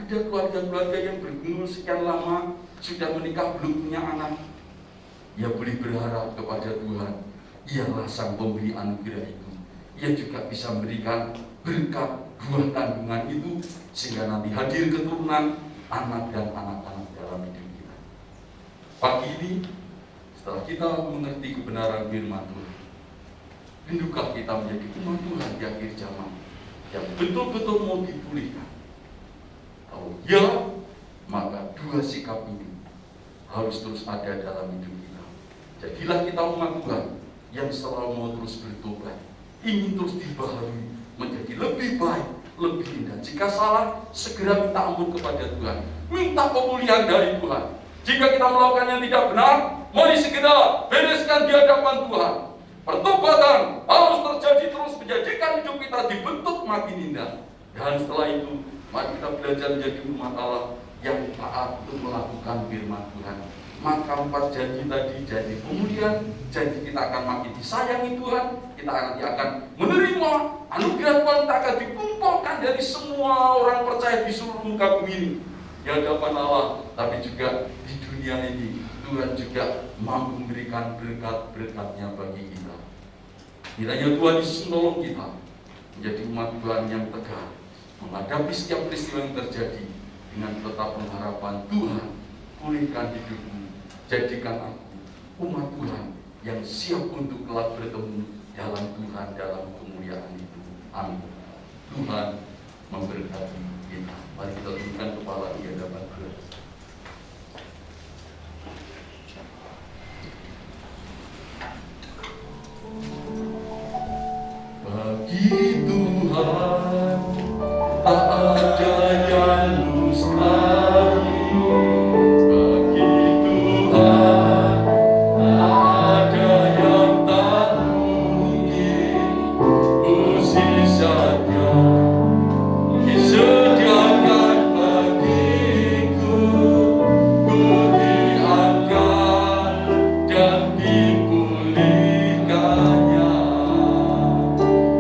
Ada keluarga-keluarga yang bergumul sekian lama, sudah menikah belum punya anak. Ia boleh berharap kepada Tuhan, Ialah sang pemberi anugerah itu. Ia juga bisa memberikan berkat buah kandungan itu, sehingga nanti hadir keturunan, anak dan anak-anak dalam hidup kita. Pagi ini, setelah kita mengerti kebenaran firman Tuhan, rindukah kita menjadi umat Tuhan di akhir zaman yang betul-betul mau dipulihkan? Kalau ya, maka dua sikap ini harus terus ada dalam hidup kita. Jadilah kita umat Tuhan yang selalu mau terus bertobat, ingin terus dibaharui menjadi lebih baik, lebih indah. Jika salah, segera minta ampun kepada Tuhan, minta pemulihan dari Tuhan. Jika kita melakukan yang tidak benar, mari segera bereskan di hadapan Tuhan. Pertobatan harus terjadi terus, menjadikan hidup kita dibentuk makin indah. Dan setelah itu, mari kita belajar menjadi umat Allah yang taat untuk melakukan firman Tuhan. Maka 4 janji tadi, janji pemulihan, janji kita akan makin disayangi Tuhan, kita nanti akan menerima anugerah Tuhan, kita akan dikumpulkan dari semua orang percaya di seluruh muka bumi ini di hadapan Allah. Tapi juga di dunia ini Tuhan juga mampu memberikan berkat-berkatnya bagi kita. Kiranya Tuhan Yesus menolong kita menjadi umat Tuhan yang tegar menghadapi setiap peristiwa yang terjadi, dengan tetap pengharapan, Tuhan, pulihkan hidupku, jadikan aku umat Tuhan yang siap untuk kelak bertemu dalam Tuhan dalam kemuliaan itu. Amin. Tuhan memberkati kita. Mari kita tundukkan kepala di hadapan Tuhan. Bagi Tuhan tak ada yang mustahil. Bagi Tuhan tak ada yang tak mungkin. Mukjizatnya disediakan bagiku, ku diangkat dan dipulihkannya.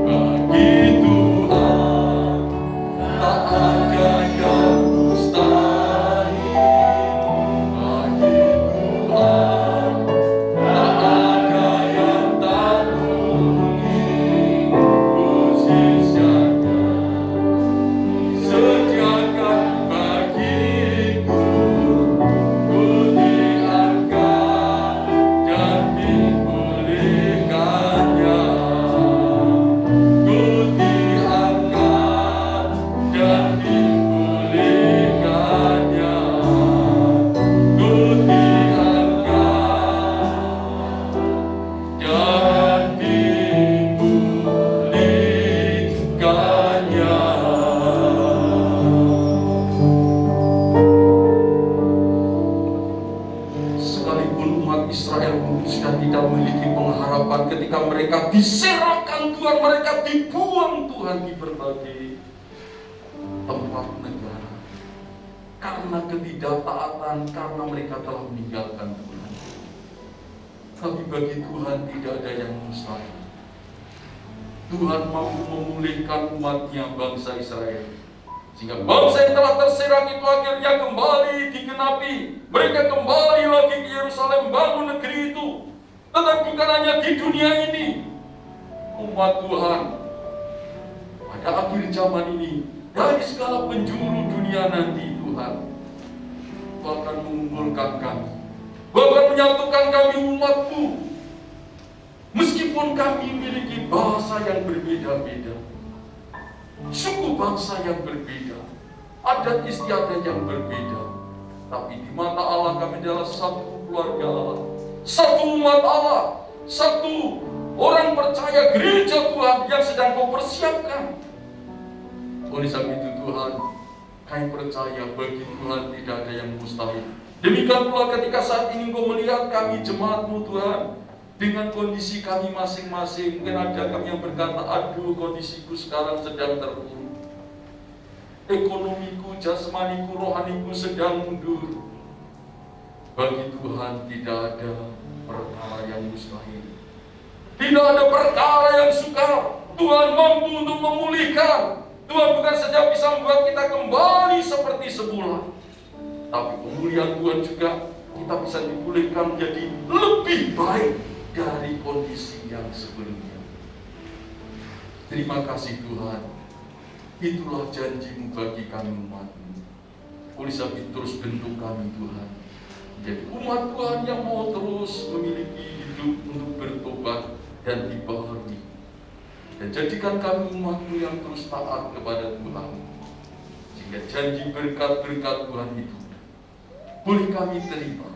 Bagi Tuhan tak ada yang mustahil. Bagi Tuhan tak ada yang tak mungkin. Mukjizatnya disediakan bagiku, ku diangkat dan dipulihkannya. Ku diangkat dan dipulihkannya. Ku diangkat dan dipulihkannya. Sekalipun umat Israel sudah tidak memiliki pengharapan ketika mereka diserahkan Tuhan, mereka dibuang Tuhan di berbagai tempat negara karena ketidaktaatan, karena mereka telah meninggalkan Tuhan. Tapi bagi Tuhan tidak ada yang mustahil. Tuhan mampu memulihkan umatnya, bangsa Israel, sehingga bangsa yang telah terserang itu akhirnya kembali digenapi. Mereka kembali lagi ke Yerusalem, bangun negeri itu. Tetapi bukan hanya di dunia ini, umat Tuhan pada akhir zaman ini, dari segala penjuru dunia nanti, Tuhan akan mengumpulkan kami, bahkan menyatukan kami umat-Mu. Meskipun kami memiliki bahasa yang berbeda-beda, suku bangsa yang berbeda, adat istiadat yang berbeda, tapi di mata Allah kami adalah satu keluarga Allah, satu umat Allah, satu orang percaya gereja Tuhan yang sedang Kau persiapkan. Oleh sebab itu Tuhan, kami percaya bagi Tuhan tidak ada yang mustahil. Demikian pula ketika saat ini Kau melihat kami jemaat-Mu Tuhan, dengan kondisi kami masing-masing. Mungkin ada kami yang berkata, aduh kondisiku sekarang sedang terpuruk, ekonomiku, jasmaniku, rohaniku sedang mundur. Bagi Tuhan tidak ada perkara yang mustahil, tidak ada perkara yang sukar. Tuhan mampu untuk memulihkan. Tuhan bukan saja bisa membuat kita kembali seperti semula, tapi pemulihan Tuhan juga kita bisa dipulihkan menjadi lebih baik dari kondisi yang sebelumnya. Terima kasih Tuhan. Itulah janji-Mu bagi kami umat-Mu. Oleh sebab itu terus bentuk kami Tuhan, jadi umat Tuhan yang mau terus memiliki hidup untuk bertobat dan dibaharui. Dan jadikan kami umat-Mu yang terus taat kepada Tuhan, sehingga janji berkat-berkat Tuhan itu boleh kami terima,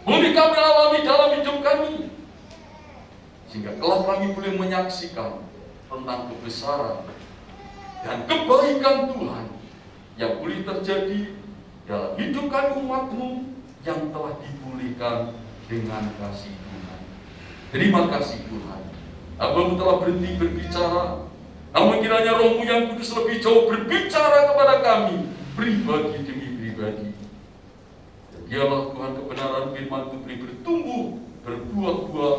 boleh kami alami dalam hidup kami, sehingga kelak kami boleh menyaksikan tentang kebesaran dan kebaikan Tuhan yang boleh terjadi dalam hidup kami umat-Mu yang telah dipulihkan dengan kasih Tuhan. Terima kasih Tuhan. Hamba-Mu telah berhenti berbicara, namun kiranya Roh-Mu yang kudus lebih jauh berbicara kepada kami, pribadi demi pribadi. Biarlah Tuhan kebenaran firman-Mu boleh bertumbuh, berbuah-buah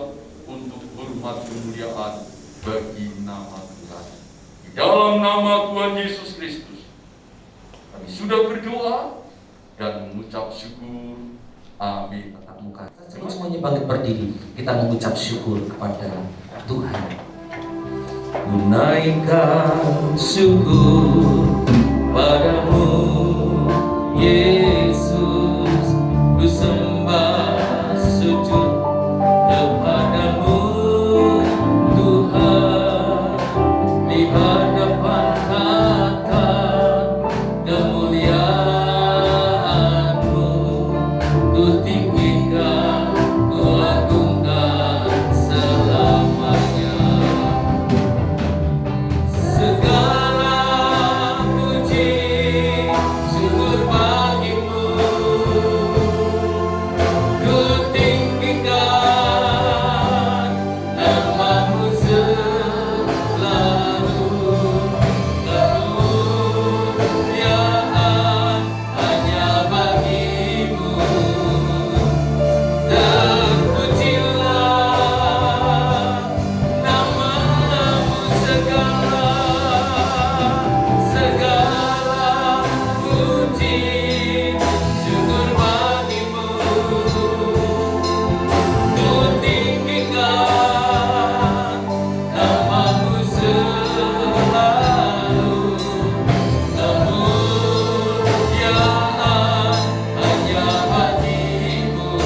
untuk hormat kemuliaan bagi nama Tuhan. Di dalam nama Tuhan Yesus Kristus, kami sudah berdoa dan mengucap syukur. Amin. Tatap muka. Semuanya bangkit berdiri. Kita mengucap syukur kepada Tuhan. Ku naikkan syukur padamu, Yesus, ku sembah sujud kepadamu Tuhan, di hadapan tahta kemuliaan-Mu, ku tinggikan, ku agungkan selamanya. Segala puji syukur bagimu, ku tinggikan nama-Mu selalu. Kemuliaan hanya bagi-Mu. Terpujilah nama-Mu segala puji syukur bagi-Mu. Ku tinggikan nama-Mu selalu. Kemuliaan hanya bagi-Mu.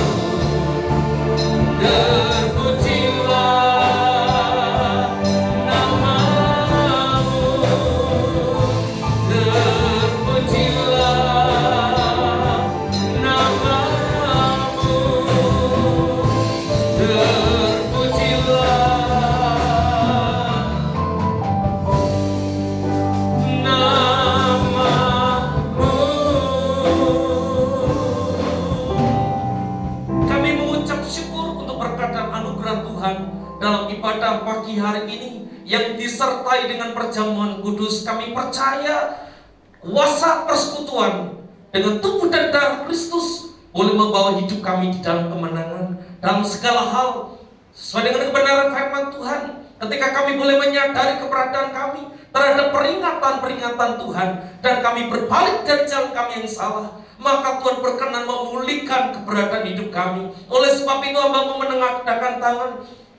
Terpujilah nama-Mu, terpujilah nama-Mu, terpujilah nama-Mu. Kami mengucap syukur untuk berkat dan anugerah Tuhan dalam ibadah pagi hari ini yang disertai dengan perjamuan kudus. Kami percaya kuasa persekutuan dengan tubuh dan darah Kristus boleh membawa hidup kami di dalam kemenangan dalam segala hal sesuai dengan kebenaran firman Tuhan. Ketika kami boleh menyadari keberadaan kami terhadap peringatan-peringatan Tuhan dan kami berbalik dari jalan kami yang salah, maka Tuhan berkenan memulihkan keberadaan hidup kami. Oleh sebab itu hamba-Mu menengadahkan tangan.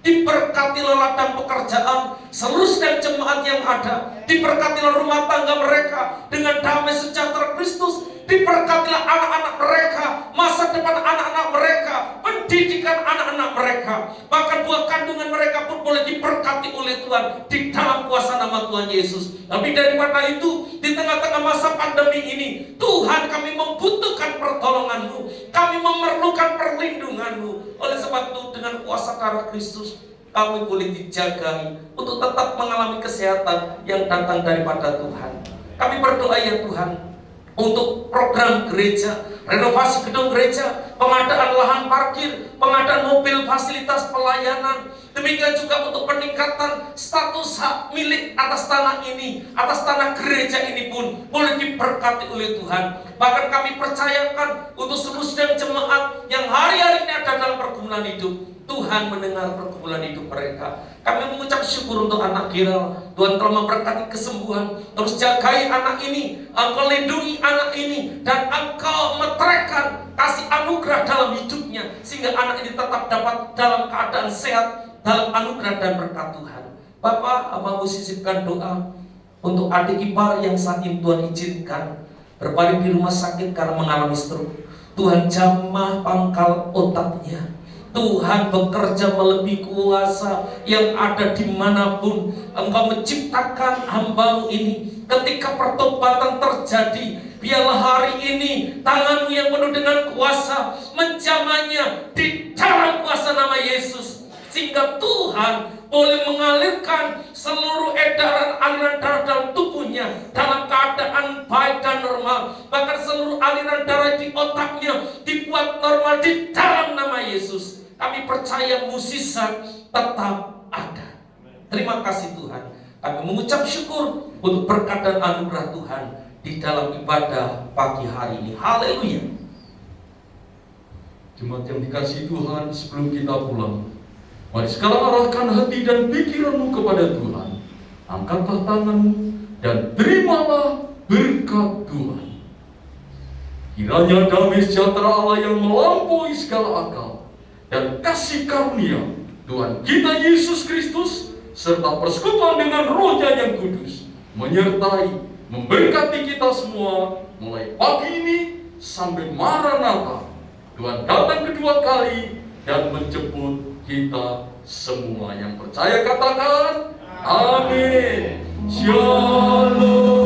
Diberkatilah ladang pekerjaan seluruh dan jemaat yang ada. Diberkatilah rumah tangga mereka dengan damai sejahtera Kristus. Diberkatilah anak-anak mereka, masa depan anak-anak mereka, pendidikan anak-anak mereka, bahkan buah kandungan mereka pun boleh diberkati oleh Tuhan di dalam kuasa nama Tuhan Yesus. Lebih daripada itu, di tengah-tengah masa pandemi ini, Tuhan, kami membutuhkan pertolongan-Mu, kami memerlukan perlindungan-Mu. Oleh sebab itu, dengan kuasa darah Kristus, kami boleh dijagai untuk tetap mengalami kesehatan yang datang daripada Tuhan. Kami berdoa ya Tuhan, untuk program gereja, renovasi gedung gereja, pengadaan lahan parkir, pengadaan mobil fasilitas pelayanan, demikian juga untuk peningkatan status hak milik atas tanah ini, atas tanah gereja ini pun boleh diberkati oleh Tuhan. Bahkan kami percayakan untuk seluruh jemaat yang hari-hari ini ada dalam pergumulan hidup, Tuhan mendengar pergumulan hidup mereka. Kami mengucap syukur untuk anak Giral. Tuhan telah memberkati kesembuhan. Terus jagai anak ini, Engkau lindungi anak ini, dan Engkau meteraikan kasih anugerah dalam hidupnya, sehingga anak ini tetap dapat dalam keadaan sehat, dalam anugerah dan berkat Tuhan. Bapak, hamba-Mu sisipkan doa untuk adik ipar yang saat ini Tuhan izinkan berbaring di rumah sakit karena mengalami stroke. Tuhan jamah pangkal otaknya. Tuhan bekerja melebihi kuasa yang ada dimanapun. Engkau menciptakan hamba-Mu ini. Ketika pertobatan terjadi, biarlah hari ini tangan-Mu yang penuh dengan kuasa menjamahnya di dalam kuasa nama Yesus, sehingga Tuhan boleh mengalirkan seluruh edaran aliran darah dalam tubuhnya dalam keadaan baik dan normal. Bahkan seluruh aliran darah di otaknya dibuat normal di dalam nama Yesus. Kami percaya mukjizat tetap ada. Terima kasih Tuhan. Kami mengucap syukur untuk berkat dan anugerah Tuhan di dalam ibadah pagi hari ini. Haleluya. Jemaat yang dikasihi Tuhan, sebelum kita pulang, mari sekarang arahkan hati dan pikiranmu kepada Tuhan. Angkatlah tanganmu dan terimalah berkat Tuhan. Kiranya damai sejahtera Allah yang melampaui segala akal dan kasih karunia Tuhan kita Yesus Kristus serta persekutuan dengan Roh-Nya yang kudus menyertai, memberkati kita semua mulai pagi ini sampai Maranatha, Tuhan datang kedua kali dan menjemput kita semua. Yang percaya katakan amin. Shalom.